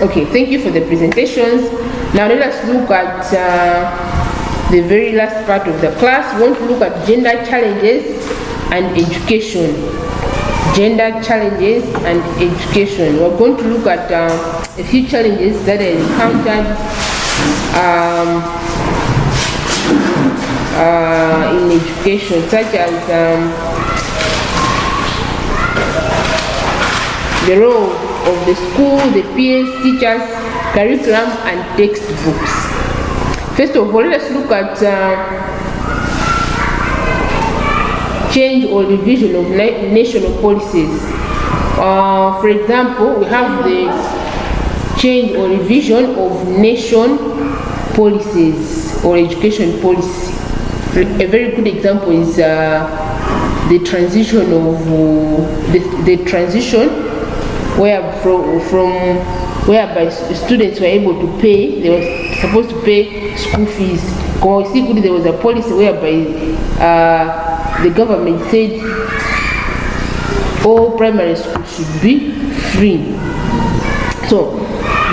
Okay, thank you for the presentations. Now let us look at the very last part of the class. We want to look at gender challenges and education. Gender challenges and education. We're going to look at a few challenges that are encountered in education, such as the role of the school, the peers, teachers, curriculum, and textbooks. First of all, let us look at change or revision of national policies. For example, we have the change or revision of nation policies or education policy. A very good example is the transition of the transition whereby students were able to pay, they were supposed to pay school fees. There was a policy whereby the government said all primary schools should be free. So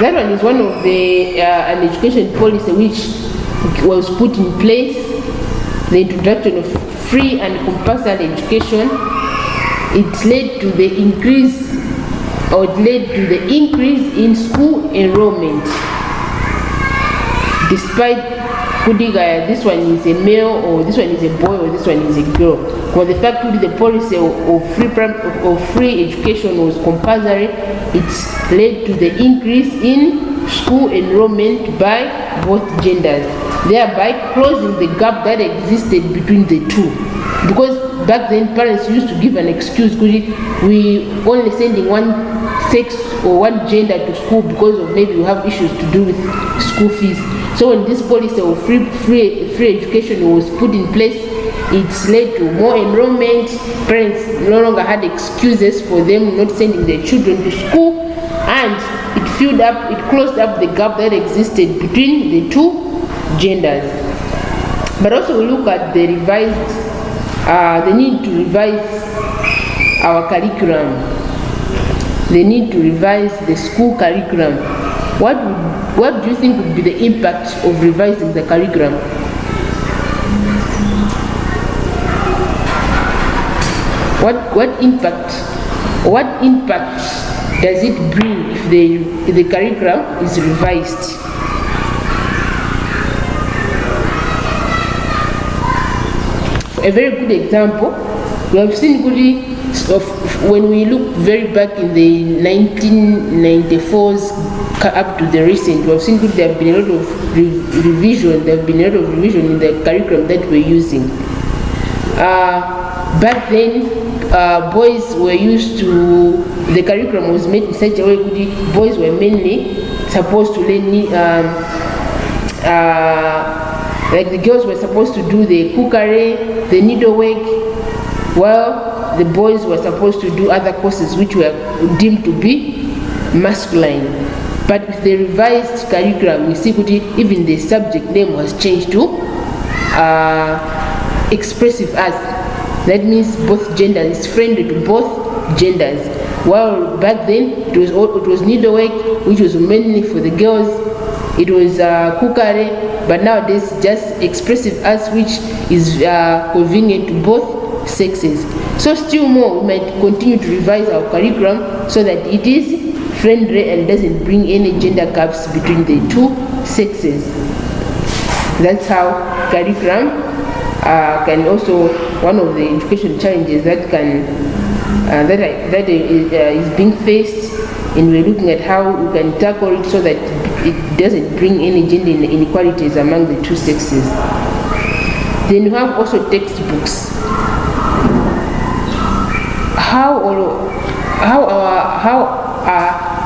that one is one of the an education policy which was put in place. The introduction of free and compulsory education, it led to the increase in school enrollment. Despite this one is a male, or this one is a boy, or this one is a girl. Because the fact that the policy of free education was compulsory, it led to the increase in school enrollment by both genders, thereby closing the gap that existed between the two. Because back then parents used to give an excuse, we only sending one sex or one gender to school because of maybe we have issues to do with school fees. So when this policy of free education was put in place, it led to more enrollment. Parents no longer had excuses for them not sending their children to school, and it closed up the gap that existed between the two genders. But also we look at the need to revise our curriculum. They need to revise the school curriculum. What do you think would be the impact of revising the curriculum? What impact does it bring if the curriculum is revised? A very good example, we have seen when we look very back in the 1994s up to the recent, we have seen there have been a lot of revision. There have been a lot of revision in the curriculum that we're using. Back then, boys were used to, the curriculum was made in such a way that boys were mainly supposed to learn, like the girls were supposed to do the cookery, the needlework, while the boys were supposed to do other courses which were deemed to be masculine. But with the revised curriculum, we see even the subject name was changed to expressive arts. That means both genders, it's friendly to both genders. While back then it was needlework, which was mainly for the girls. It was cookery, but nowadays just expressive arts, which is convenient to both sexes. So still more, we might continue to revise our curriculum so that it is friendly and doesn't bring any gender gaps between the two sexes. That's how curriculum can also, one of the education challenges that is being faced, and we're looking at how we can tackle it so that it doesn't bring any gender inequalities among the two sexes. Then you have also textbooks. How are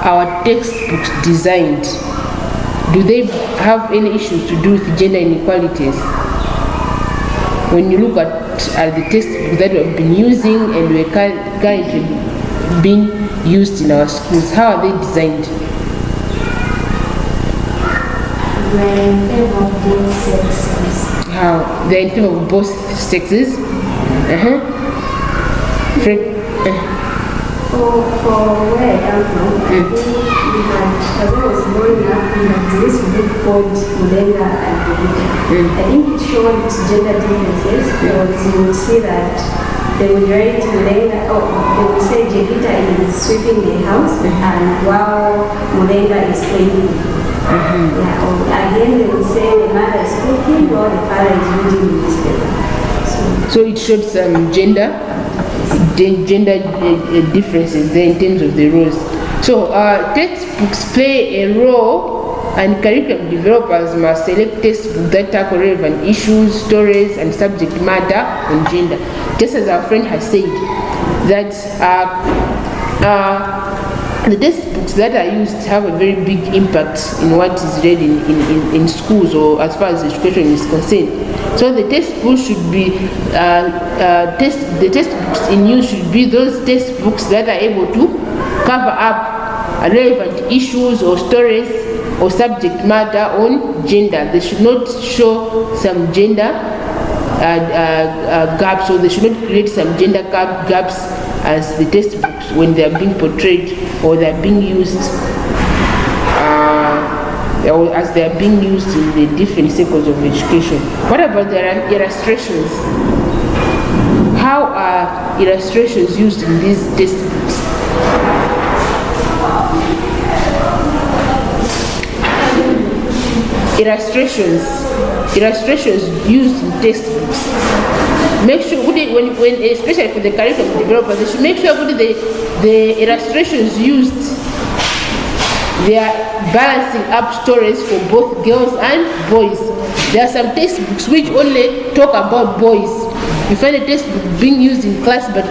our textbooks designed? Do they have any issues to do with gender inequalities? When you look at the textbooks that we have been using and we're currently being used in our schools, how are they designed? They're in favor of both sexes. How? They're in favor of both sexes? For where I come from, I think we had, as I was growing up, we had this book called Mulenga and Jovita. I think it showed gender differences because you would see that they would write Mulenga, they would say Jovita is sweeping the house and while Mulenga is cleaning. Yeah, or again they would say the mother is cooking while the father is reading the newspaper. So it showed some gender differences there in terms of the roles. So textbooks play a role, and curriculum developers must select textbooks that tackle relevant issues, stories, and subject matter on gender. Just as our friend has said, that the textbooks that are used have a very big impact in what is read in schools or as far as education is concerned. So the textbooks should be, the textbooks in use should be those textbooks that are able to cover up relevant issues or stories or subject matter on gender. They should not show some gender gaps, or they should not create some gender gaps as the textbooks when they are being portrayed or they are being used or as they are being used in the different circles of education. What about the illustrations? How are illustrations used in these textbooks? Illustrations used in textbooks. Make sure when especially for the curriculum developers, they should make sure the illustrations used, they are balancing up stories for both girls and boys. There are some textbooks which only talk about boys. You find a textbook being used in class, but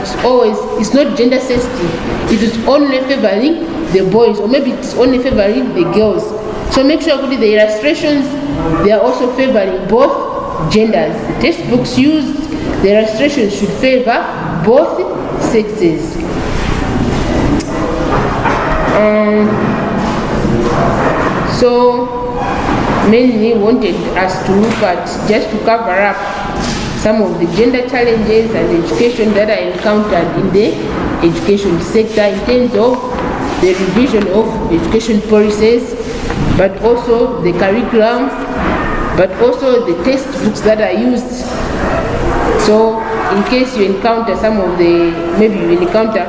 it's not gender sensitive. It is only favoring the boys, or maybe it's only favoring the girls. So make sure the illustrations, they are also favoring both genders. The textbooks used, the illustrations should favor both sexes. So mainly wanted us to look at, just to cover up some of the gender challenges and education that are encountered in the education sector in terms of the revision of education policies, but also the curriculum, but also the textbooks that are used. So in case you encounter maybe you encounter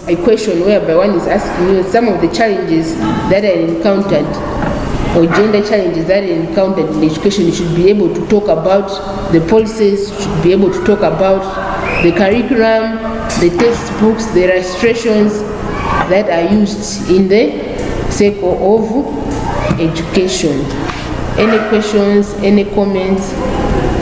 a question whereby one is asking you some of the challenges that are encountered or gender challenges that are encountered in education, you should be able to talk about the policies, you should be able to talk about the curriculum, the textbooks, the illustrations that are used in the circle of education. Any questions, any comments?